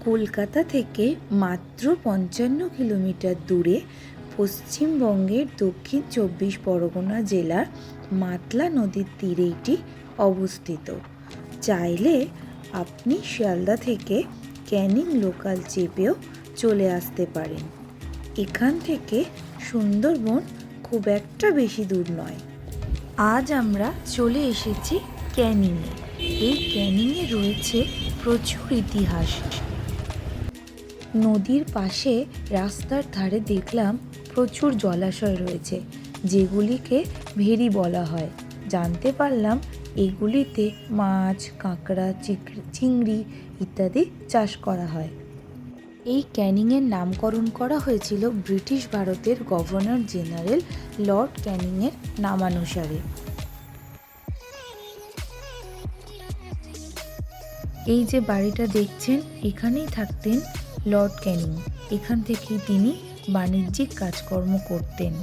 কলকাতা থেকে মাত্র ৫৫ কিলোমিটার দূরে পশ্চিমবঙ্গের দক্ষিণ ২৪ পরগনা জেলার মাতলা নদীর তীরে এটি অবস্থিত। চাইলে আপনি শিয়ালদা থেকে ক্যানিং লোকাল চেপেও চলে আসতে পারেন। এখান থেকে সুন্দরবন খুব একটা বেশি দূর নয়। আজ আমরা চলে এসেছি ক্যানিংয়ে। এই ক্যানিংয়ে রয়েছে প্রচুর ইতিহাস। নদীর পাশে রাস্তার ধারে দেখলাম প্রচুর জলাশয় রয়েছে, যেগুলিকে ভেরি বলা হয়। জানতে পারলাম এগুলিতে মাছ, কাঁকড়া, চিংড়ি ইত্যাদি চাষ করা হয়। এই ক্যানিংয়ের নামকরণ করা হয়েছিল ব্রিটিশ ভারতের গভর্নর জেনারেল লর্ড ক্যানিংয়ের নামানুসারে। এই যে বাড়িটা দেখছেন, এখানেই থাকতেন লর্ড ক্যানিং। এখান থেকেই তিনি বাণিজ্যিক কাজকর্ম করতেন।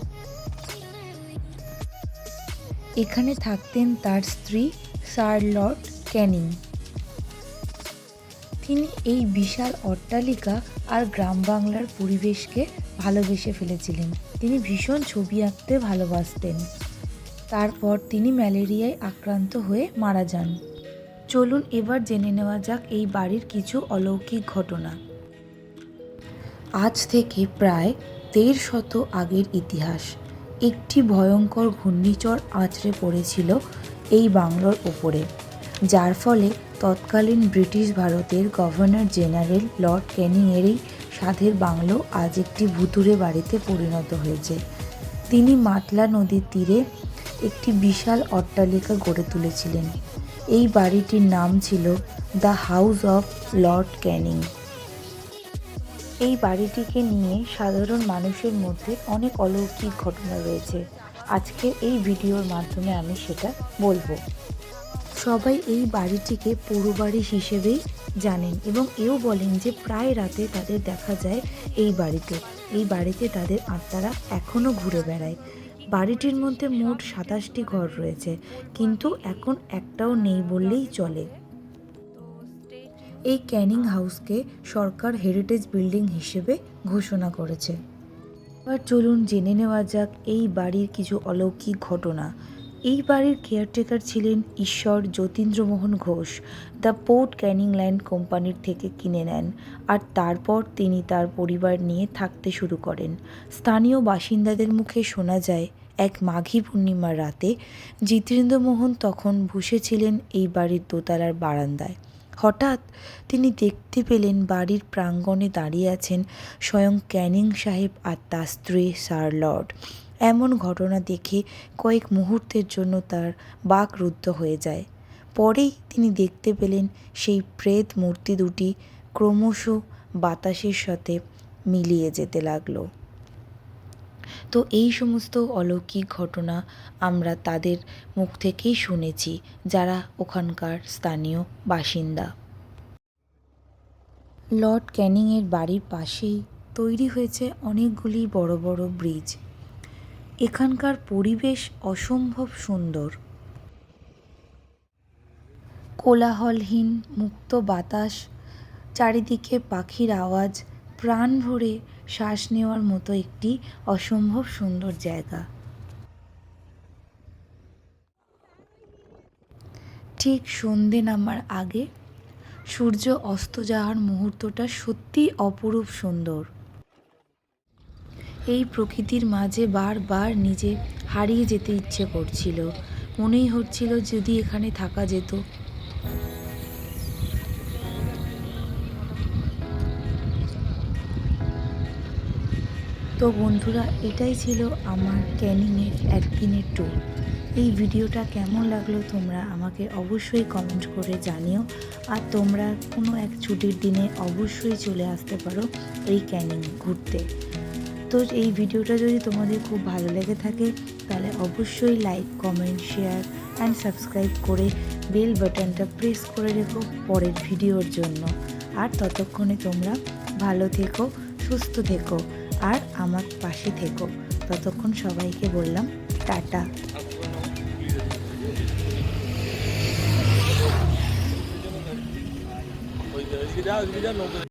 এখানে থাকতেন তার স্ত্রী শার্লট ক্যানিং। তিনি এই বিশাল অট্টালিকা আর গ্রাম বাংলার পরিবেশকে ভালোবেসে ফেলেছিলেন। তিনি ভীষণ ছবি আঁকতে ভালোবাসতেন। তারপর তিনি ম্যালেরিয়ায় আক্রান্ত হয়ে মারা যান। চলুন এবার জেনে নেওয়া যাক এই বাড়ির কিছু অলৌকিক ঘটনা। আজ থেকে প্রায় ১৫০ আগের ইতিহাস। একটি ভয়ঙ্কর ঘূর্ণিঝড় আছড়ে পড়েছিল এই বাংলোর ওপরে, যার ফলে তৎকালীন ব্রিটিশ ভারতের গভর্নর জেনারেল লর্ড ক্যানিংয়েরই সাধের বাংলো আজ একটি ভুতুড়ে বাড়িতে পরিণত হয়েছে। তিনি মাতলা নদীর তীরে একটি বিশাল অট্টালিকা গড়ে তুলেছিলেন। এই বাড়িটির নাম ছিল the house of Lord Canning. এই বাড়িটিকে নিয়ে সাধারণ মানুষের মধ্যে অনেক অলৌকিক ঘটনা রয়েছে। আজকের এই ভিডিওর মাধ্যমে আমি সেটা বলবো। সবাই এই বাড়িটিকে পোড়ো বাড়ি হিসেবেই জানেন এবং এও বলেন যে প্রায় রাতে তাদের দেখা যায় এই বাড়িতে তাদের আত্মারা এখনও ঘুরে বেড়ায়। বাড়িটির মধ্যে মোট ২৭টি ঘর রয়েছে, কিন্তু এখন একটাও নেই বললেই চলে। এই ক্যানিং হাউসকে সরকার হেরিটেজ বিল্ডিং হিসেবে ঘোষণা করেছে। এবার চলুন জেনে নেওয়া যাক এই বাড়ির কিছু অলৌকিক ঘটনা। এই বাড়ির কেয়ারটেকার ছিলেন ঈশ্বর Jatindra Mohan Ghosh. The port Canning land কোম্পানির থেকে কিনে নেন, আর তারপর তিনি তার পরিবার নিয়ে থাকতে শুরু করেন। স্থানীয় বাসিন্দাদের মুখে শোনা যায়, এক মাঘী পূর্ণিমার রাতে জিতেন্দ্রমোহন তখন বসেছিলেন এই বাড়ির দোতলার বারান্দায়। হঠাৎ তিনি দেখতে পেলেন বাড়ির প্রাঙ্গণে দাঁড়িয়ে আছেন স্বয়ং ক্যানিং সাহেব আর তার স্ত্রী শার্লট। এমন ঘটনা দেখে কয়েক মুহূর্তের জন্য তার বাকরুদ্ধ হয়ে যায়। পরেই তিনি দেখতে পেলেন সেই প্রেত মূর্তি দুটি ক্রমশ বাতাসের সাথে মিলিয়ে যেতে লাগলো। তো এই সমস্ত অলৌকিক ঘটনা আমরা তাদের মুখ থেকেই শুনেছি, যারা ওখানকার স্থানীয় বাসিন্দা। লর্ড ক্যানিংয়ের বাড়ির পাশেই তৈরি হয়েছে অনেকগুলি বড় বড় ব্রিজ। এখানকার পরিবেশ অসম্ভব সুন্দর। কোলাহলহীন মুক্ত বাতাস, চারিদিকে পাখির আওয়াজ, প্রাণ ভরে শ্বাস নেওয়ার মতো একটি অসম্ভব সুন্দর জায়গা। ঠিক সন্ধে নামার আগে সূর্য অস্ত যাওয়ার মুহূর্তটা সত্যি অপরূপ সুন্দর। এই প্রকৃতির মাঝে বারবার নিজে হারিয়ে যেতে ইচ্ছে করছিল। মনেই হচ্ছিল যদি এখানে থাকা যেত। তো বন্ধুরা, এটাই ছিল আমার ক্যানিংয়ের একদিনের ট্যুর। এই ভিডিওটা কেমন লাগলো তোমরা আমাকে অবশ্যই কমেন্ট করে জানিও। আর তোমরা কোনো এক ছুটির দিনে অবশ্যই চলে আসতে পারো এই ক্যানিং ঘুরতে। তো এই ভিডিওটা যদি তোমাদের খুব ভালো লেগে থাকে তাহলে অবশ্যই like, comment, share and subscribe করে বেল বাটনটা প্রেস করে রেখো পরের ভিডিওর জন্য। আর ততক্ষণে তোমরা ভালো থেকো, সুস্থ থেকো আর আমার পাশে থেকো। ততক্ষণ সবাইকে বললাম টাটা।